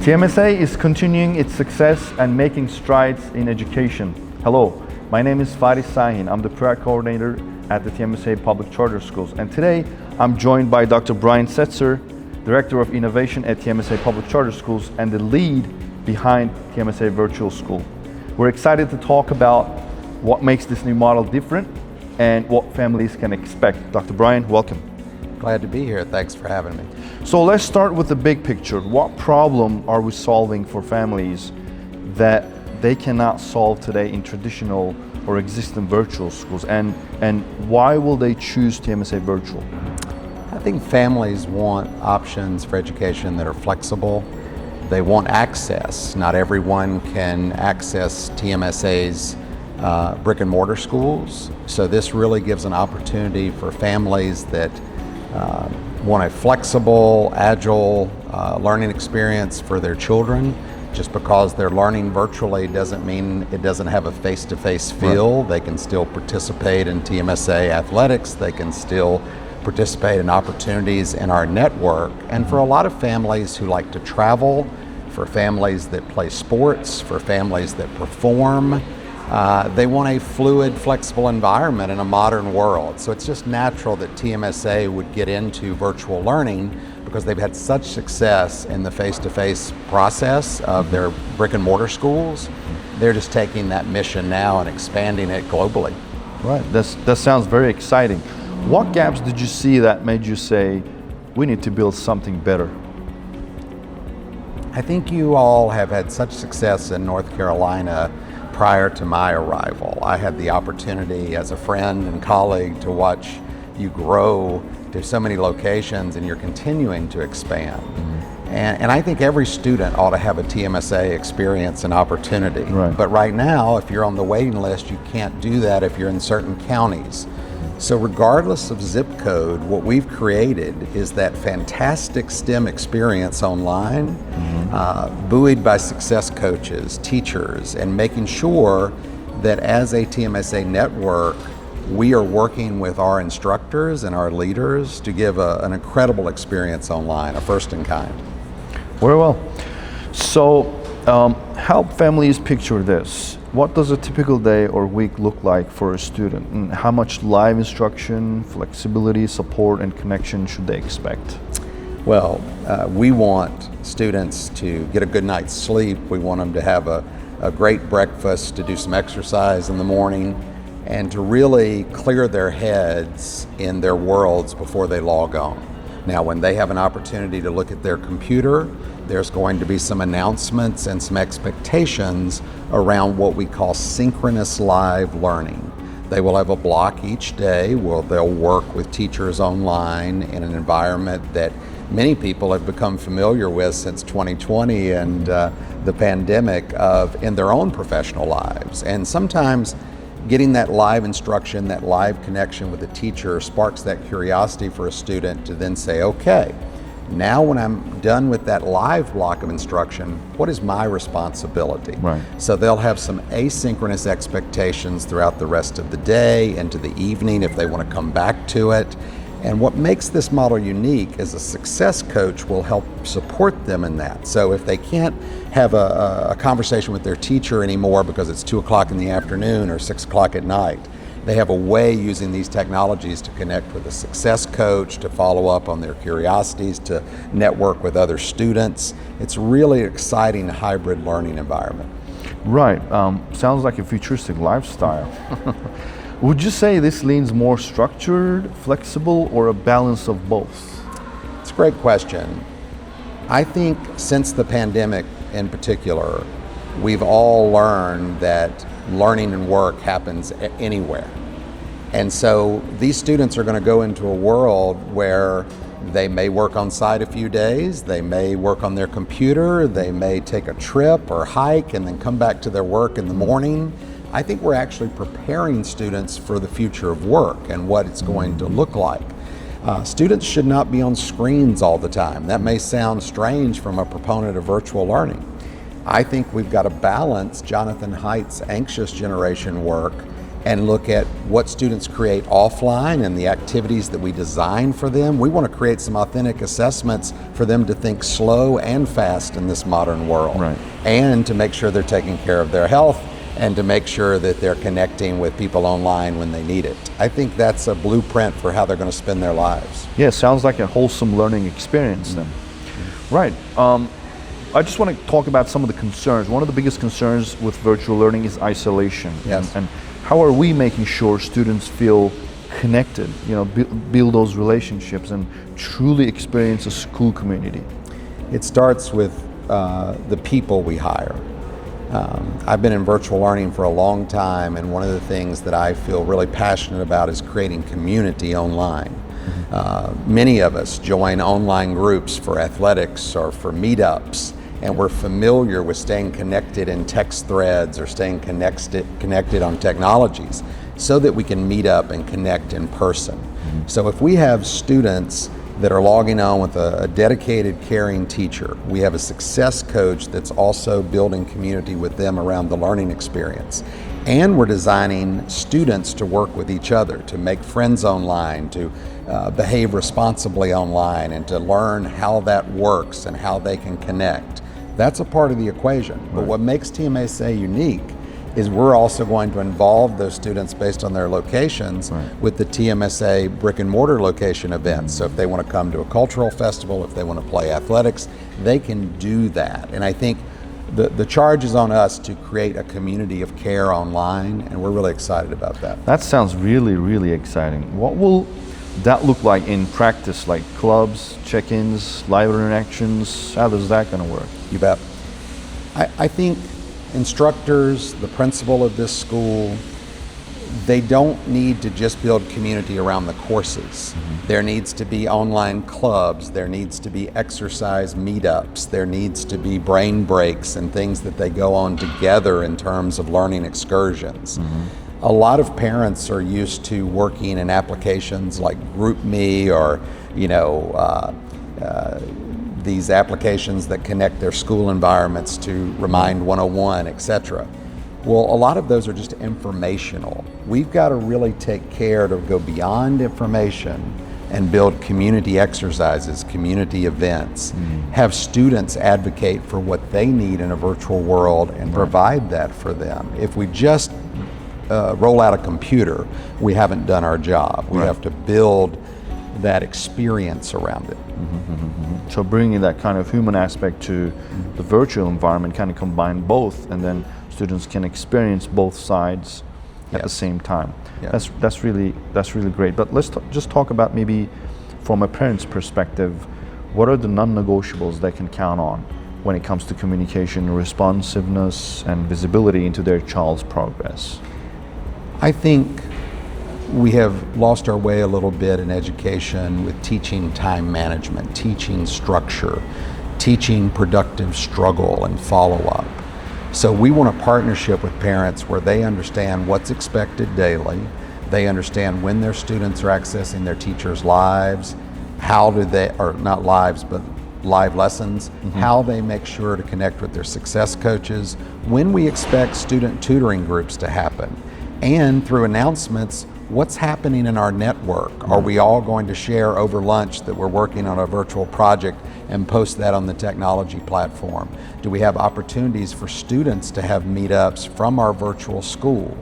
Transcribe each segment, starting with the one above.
TMSA is continuing its success and making strides in education. Hello, my name is Faris Sahin. I'm the product coordinator at the TMSA Public Charter Schools, and today I'm joined by Dr. Brian Setzer, Director of Innovation at TMSA Public Charter Schools and the lead behind TMSA Virtual School. We're excited to talk about what makes this new model different and what families can expect. Dr. Brian, welcome. Glad to be here. Thanks for having me. So let's start with the big picture. What problem are we solving for families that they cannot solve today in traditional or existing virtual schools, and why will they choose TMSA Virtual? I think families want options for education that are flexible. They want access. Not everyone can access TMSA's brick and mortar schools, so this really gives an opportunity for families that want a flexible, agile learning experience for their children. Just because they're learning virtually doesn't mean it doesn't have a face-to-face feel. Right. They can still participate in TMSA athletics. They can still participate in opportunities in our network. And for a lot of families who like to travel, for families that play sports, for families that perform, they want a fluid, flexible environment in a modern world. So it's just natural that TMSA would get into virtual learning because they've had such success in the face-to-face process of their brick and mortar schools. They're just taking that mission now and expanding it globally. Right, that sounds very exciting. What gaps did you see that made you say, we need to build something better? I think you all have had such success in North Carolina prior to my arrival. I had the opportunity as a friend and colleague to watch you grow to so many locations, and you're continuing to expand. Mm-hmm. And I think every student ought to have a TMSA experience and opportunity. Right. But right now, if you're on the waiting list, you can't do that if you're in certain counties. So regardless of zip code, what we've created is that fantastic STEM experience online, buoyed by success coaches, teachers, and making sure that as a TMSA network, we are working with our instructors and our leaders to give an incredible experience online, a first in kind. Very well. So help families picture this. What does a typical day or week look like for a student? And how much live instruction, flexibility, support, and connection should they expect? Well, we want students to get a good night's sleep. We want them to have a great breakfast, to do some exercise in the morning, and to really clear their heads in their worlds before they log on. Now, when they have an opportunity to look at their computer, there's going to be some announcements and some expectations around what we call synchronous live learning. They will have a block each day where they'll work with teachers online in an environment that many people have become familiar with since 2020 and the pandemic in their own professional lives. And sometimes getting that live instruction, that live connection with the teacher sparks that curiosity for a student to then say, okay, now when I'm done with that live block of instruction, what is my responsibility? Right. So they'll have some asynchronous expectations throughout the rest of the day, into the evening if they want to come back to it. And what makes this model unique is a success coach will help support them in that. So if they can't have a conversation with their teacher anymore because it's 2 o'clock in the afternoon or 6 o'clock at night, they have a way using these technologies to connect with a success coach, to follow up on their curiosities, to network with other students. It's really exciting hybrid learning environment. Right, sounds like a futuristic lifestyle. Would you say this leans more structured, flexible, or a balance of both? It's a great question. I think since the pandemic in particular, we've all learned that learning and work happens anywhere. And so these students are going to go into a world where they may work on site a few days, they may work on their computer, they may take a trip or hike and then come back to their work in the morning. I think we're actually preparing students for the future of work and what it's going to look like. Students should not be on screens all the time. That may sound strange from a proponent of virtual learning. I think we've got to balance Jonathan Haidt's anxious generation work and look at what students create offline and the activities that we design for them. We want to create some authentic assessments for them to think slow and fast in this modern world. Right. And to make sure they're taking care of their health and to make sure that they're connecting with people online when they need it. I think that's a blueprint for how they're going to spend their lives. Yeah, sounds like a wholesome learning experience then. Right. I just want to talk about some of the concerns. One of the biggest concerns with virtual learning is isolation. Yes. And how are we making sure students feel connected, build those relationships and truly experience a school community? It starts with the people we hire. I've been in virtual learning for a long time, and one of the things that I feel really passionate about is creating community online. Many of us join online groups for athletics or for meetups, and we're familiar with staying connected in text threads or staying connected on technologies so that we can meet up and connect in person. So if we have students that are logging on with a dedicated, caring teacher, we have a success coach that's also building community with them around the learning experience. And we're designing students to work with each other, to make friends online, to behave responsibly online, and to learn how that works and how they can connect. That's a part of the equation. Right. But what makes TMSA unique is we're also going to involve those students based on their locations with the TMSA brick and mortar location events. So if they want to come to a cultural festival, if they want to play athletics, they can do that. And I think the charge is on us to create a community of care online, and we're really excited about that. That sounds really, really exciting. What will that look like in practice, like clubs, check-ins, live interactions? How is that going to work? You bet. I think instructors, the principal of this school, they don't need to just build community around the courses. There needs to be online clubs, there needs to be exercise meetups, there needs to be brain breaks and things that they go on together in terms of learning excursions. A lot of parents are used to working in applications like GroupMe or these applications that connect their school environments to Remind 101, etc. Well, a lot of those are just informational. We've got to really take care to go beyond information and build community exercises, community events, have students advocate for what they need in a virtual world and provide that for them. If we just roll out a computer, we haven't done our job. We have to build that experience around it. So bringing that kind of human aspect to the virtual environment, kind of combine both, and then students can experience both sides at the same time. That's really great. But let's just talk about maybe from a parent's perspective, what are the non-negotiables they can count on when it comes to communication, responsiveness, and visibility into their child's progress? I think we have lost our way a little bit in education with teaching time management, teaching structure, teaching productive struggle and follow-up. So we want a partnership with parents where they understand what's expected daily, they understand when their students are accessing their teachers' lives, how do they, or not lives, but live lessons, how they make sure to connect with their success coaches, when we expect student tutoring groups to happen, and through announcements, what's happening in our network? Are we all going to share over lunch that we're working on a virtual project and post that on the technology platform? Do we have opportunities for students to have meetups from our virtual school?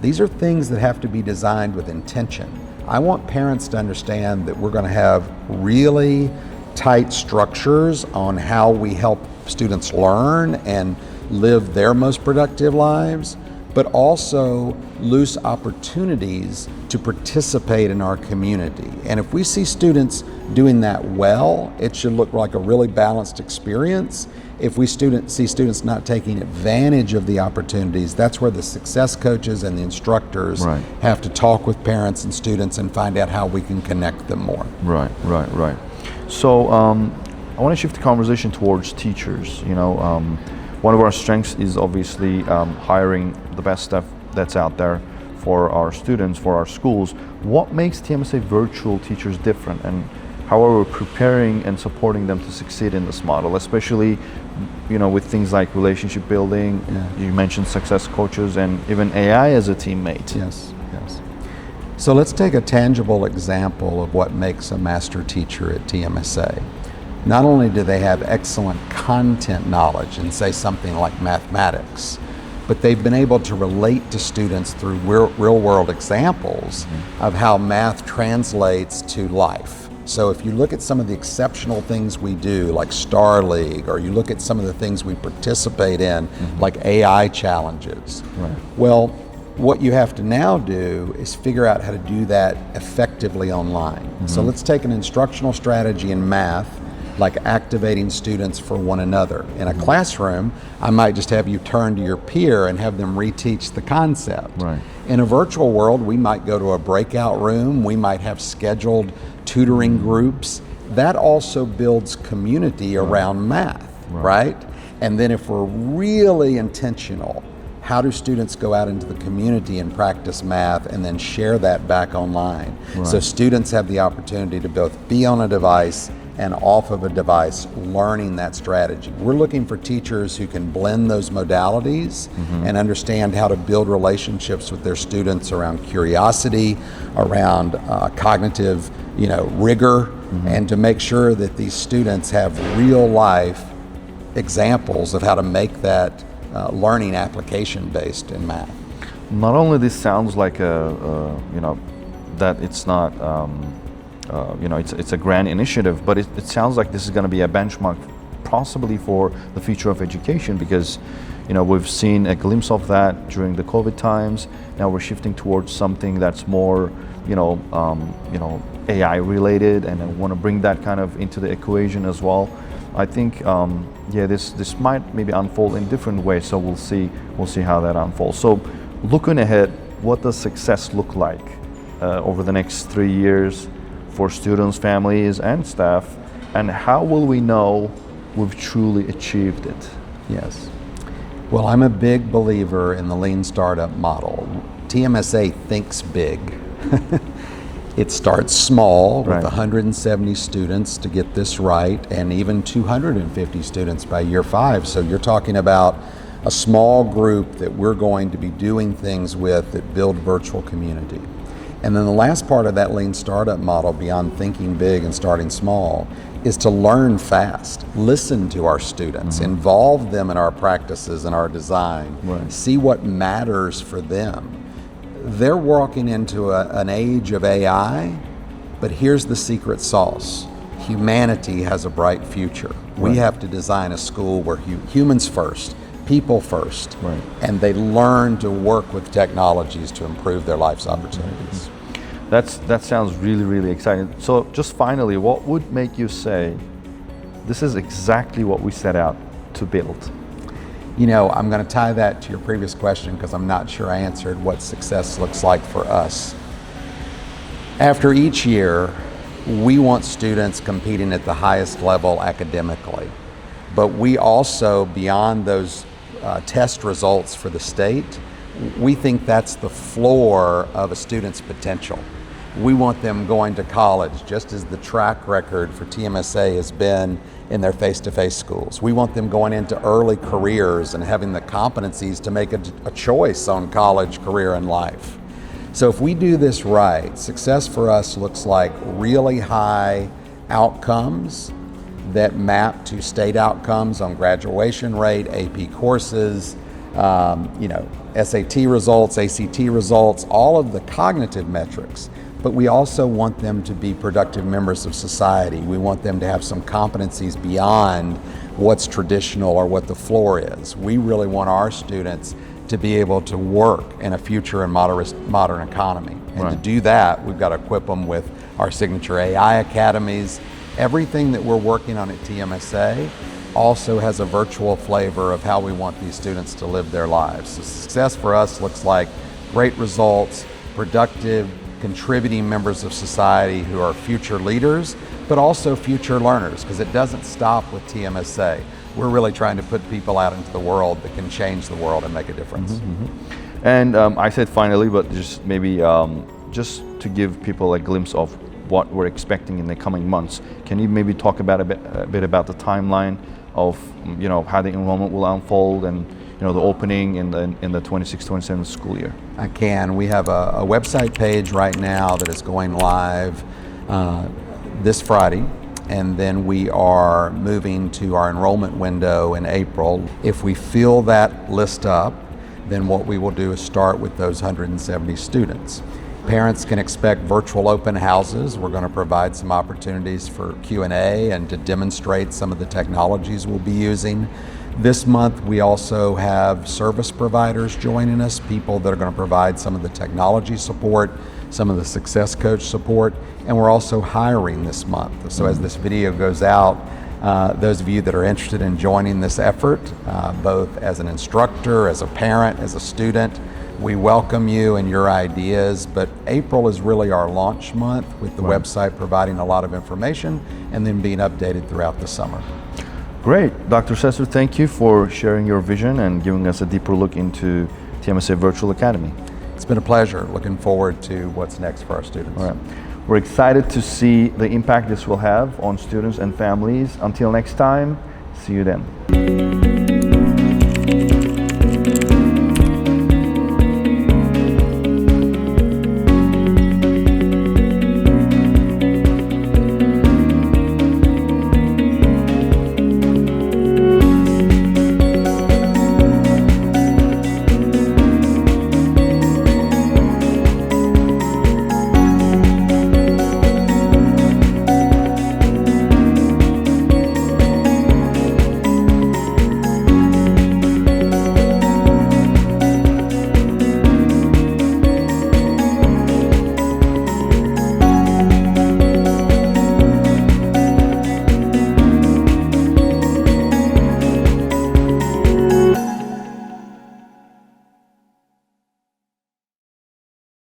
These are things that have to be designed with intention. I want parents to understand that we're going to have really tight structures on how we help students learn and live their most productive lives, but also loose opportunities to participate in our community. And if we see students doing that well, it should look like a really balanced experience. If we see students not taking advantage of the opportunities, that's where the success coaches and the instructors have to talk with parents and students and find out how we can connect them more. Right. So I want to shift the conversation towards teachers. One of our strengths is obviously hiring the best staff that's out there for our students, for our schools. What makes TMSA Virtual teachers different, and However, preparing and supporting them to succeed in this model, especially, with things like relationship building. Yeah. You mentioned success coaches and even AI as a teammate. Yes, yes. So let's take a tangible example of what makes a master teacher at TMSA. Not only do they have excellent content knowledge in, say, something like mathematics, but they've been able to relate to students through real-world examples of how math translates to life. So if you look at some of the exceptional things we do, like Star League, or you look at some of the things we participate in, like AI challenges, well, what you have to now do is figure out how to do that effectively online. So let's take an instructional strategy in math, like activating students for one another. In a classroom, I might just have you turn to your peer and have them reteach the concept. Right. In a virtual world, we might go to a breakout room, we might have scheduled tutoring groups. That also builds community around math, right? And then if we're really intentional, how do students go out into the community and practice math and then share that back online? So students have the opportunity to both be on a device and off of a device learning that strategy. We're looking for teachers who can blend those modalities and understand how to build relationships with their students around curiosity, around cognitive rigor, and to make sure that these students have real life examples of how to make that learning application based in math. Not only this sounds like that it's not it's a grand initiative, but it sounds like this is going to be a benchmark possibly for the future of education, because we've seen a glimpse of that during the COVID times. Now we're shifting towards something that's more AI related, and I want to bring that kind of into the equation as well. I think this might maybe unfold in different ways, so we'll see how that unfolds. So looking ahead, what does success look like over the next 3 years for students, families, and staff, and how will we know we've truly achieved it? Yes. Well, I'm a big believer in the lean startup model. TMSA thinks big. It starts small with 170 students to get this right, and even 250 students by year 5. So you're talking about a small group that we're going to be doing things with that build virtual community. And then the last part of that lean startup model, beyond thinking big and starting small, is to learn fast, listen to our students, involve them in our practices and our design, see what matters for them. They're walking into an age of AI, but here's the secret sauce. Humanity has a bright future. We have to design a school where humans first, people first, and they learn to work with technologies to improve their life's opportunities. That sounds really, really exciting. So just finally, what would make you say, this is exactly what we set out to build? I'm going to tie that to your previous question because I'm not sure I answered what success looks like for us. After each year, we want students competing at the highest level academically, but we also, beyond those test results for the state, we think that's the floor of a student's potential. We want them going to college, just as the track record for TMSA has been in their face-to-face schools. We want them going into early careers and having the competencies to make a choice on college, career, and life. So if we do this right, success for us looks like really high outcomes that map to state outcomes on graduation rate, AP courses, SAT results, ACT results, all of the cognitive metrics. But we also want them to be productive members of society. We want them to have some competencies beyond what's traditional or what the floor is. We really want our students to be able to work in a future and modern economy. And to do that, we've got to equip them with our signature AI academies. Everything that we're working on at TMSA also has a virtual flavor of how we want these students to live their lives. So success for us looks like great results, productive, contributing members of society who are future leaders, but also future learners, because it doesn't stop with TMSA. We're really trying to put people out into the world that can change the world and make a difference. And I said finally, but just maybe just to give people a glimpse of what we're expecting in the coming months. Can you maybe talk about a bit about the timeline of how the enrollment will unfold and the opening in the 26-27 school year? I can. We have a website page right now that is going live this Friday, and then we are moving to our enrollment window in April. If we fill that list up, then what we will do is start with those 170 students. Parents can expect virtual open houses. We're going to provide some opportunities for Q&A and to demonstrate some of the technologies we'll be using. This month we also have service providers joining us, people that are going to provide some of the technology support, some of the success coach support, and we're also hiring this month. So as this video goes out, those of you that are interested in joining this effort, both as an instructor, as a parent, as a student, we welcome you and your ideas, but April is really our launch month with the website providing a lot of information and then being updated throughout the summer. Great. Dr. Sesser, thank you for sharing your vision and giving us a deeper look into TMSA Virtual Academy. It's been a pleasure. Looking forward to what's next for our students. All right. We're excited to see the impact this will have on students and families. Until next time, see you then.